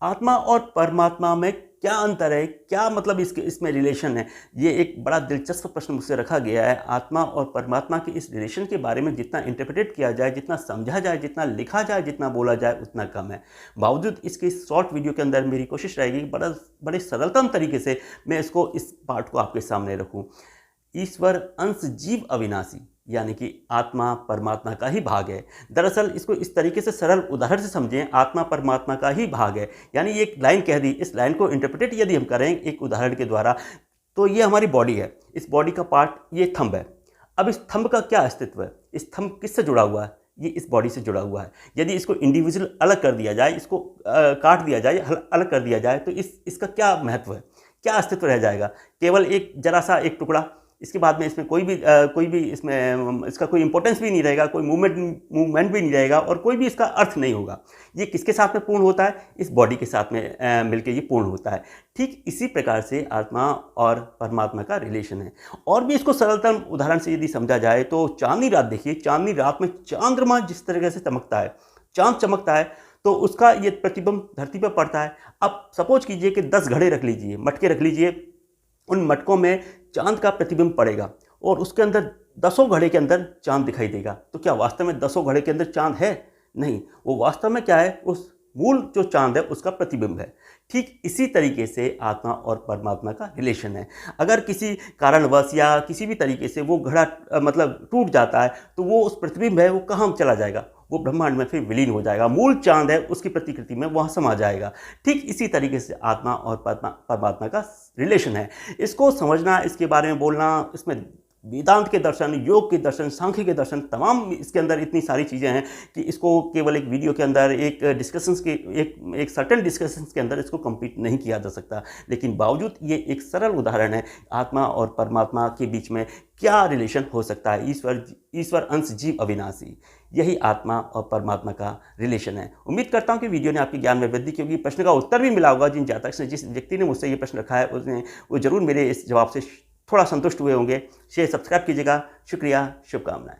आत्मा और परमात्मा में क्या अंतर है, क्या मतलब इसमें रिलेशन है? ये एक बड़ा दिलचस्प प्रश्न मुझसे रखा गया है। आत्मा और परमात्मा के इस रिलेशन के बारे में जितना इंटरप्रेट किया जाए, जितना समझा जाए, जितना लिखा जाए, जितना बोला जाए, उतना कम है। बावजूद इसके इस शॉर्ट वीडियो के अंदर मेरी कोशिश रहेगी कि बड़े सरलतम तरीके से मैं इस पार्ट को आपके सामने रखूँ। ईश्वर अंश जीव अविनाशी, यानी कि आत्मा परमात्मा का ही भाग है। दरअसल इसको इस तरीके से सरल उदाहरण से समझें, आत्मा परमात्मा का ही भाग है। यानी ये एक लाइन कह दी, इस लाइन को इंटरप्रेट यदि हम करें एक उदाहरण के द्वारा, तो ये हमारी बॉडी है। इस बॉडी का पार्ट ये थंब है। अब इस थंब का क्या अस्तित्व है? इस थंब किससे जुड़ा हुआ है? ये इस बॉडी से जुड़ा हुआ है। यदि इसको इंडिविजुअल अलग कर दिया जाए, इसको काट दिया जाए, अलग कर दिया जाए, तो इसका क्या महत्व है, क्या अस्तित्व रह जाएगा? केवल एक जरा सा एक टुकड़ा। इसके बाद में इसमें कोई भी इसमें इसका कोई इंपॉर्टेंस भी नहीं रहेगा, कोई मूवमेंट भी नहीं रहेगा और कोई भी इसका अर्थ नहीं होगा। ये किसके साथ में पूर्ण होता है? इस बॉडी के साथ में मिलके ये पूर्ण होता है। ठीक इसी प्रकार से आत्मा और परमात्मा का रिलेशन है। और भी इसको सरलतम उदाहरण से यदि समझा जाए तो चांदनी रात देखिए, चांदनी रात में चंद्रमा जिस तरीके से चमकता है, चांद चमकता है, तो उसका ये प्रतिबिंब धरती पर पड़ता है। अब सपोज कीजिए कि 10 घड़े रख लीजिए, मटके रख लीजिए, उन मटकों में चांद का प्रतिबिंब पड़ेगा और उसके अंदर 10 घड़े के अंदर चांद दिखाई देगा। तो क्या वास्तव में 10 घड़े के अंदर चांद है? नहीं, वो वास्तव में क्या है? उस मूल जो चांद है उसका प्रतिबिंब है। ठीक इसी तरीके से आत्मा और परमात्मा का रिलेशन है। अगर किसी कारणवश या किसी भी तरीके से वो घड़ा मतलब टूट जाता है, तो वो उस प्रतिबिंब है वो कहाँ चला जाएगा? वो ब्रह्मांड में फिर विलीन हो जाएगा। मूल चांद है उसकी प्रतिकृति में वहाँ समा जाएगा। ठीक इसी तरीके से आत्मा और परमात्मा का रिलेशन है। इसको समझना, इसके बारे में बोलना, इसमें वेदांत के दर्शन, योग के दर्शन, सांख्य के दर्शन, तमाम इसके अंदर इतनी सारी चीज़ें हैं कि इसको केवल एक वीडियो के अंदर एक डिस्कशंस के एक सर्टेन डिस्कशंस के अंदर इसको कंप्लीट नहीं किया जा सकता। लेकिन बावजूद ये एक सरल उदाहरण है, आत्मा और परमात्मा के बीच में क्या रिलेशन हो सकता है। ईश्वर अंश जीव अविनाशी, यही आत्मा और परमात्मा का रिलेशन है। उम्मीद करता हूँ कि वीडियो ने आपके ज्ञान में वृद्धि की होगी। प्रश्न का उत्तर भी मिला होगा। जिस व्यक्ति ने मुझसे ये प्रश्न रखा है वो जरूर मेरे इस जवाब से थोड़ा संतुष्ट हुए होंगे। शेयर सब्सक्राइब कीजिएगा। शुक्रिया, शुभकामनाएं।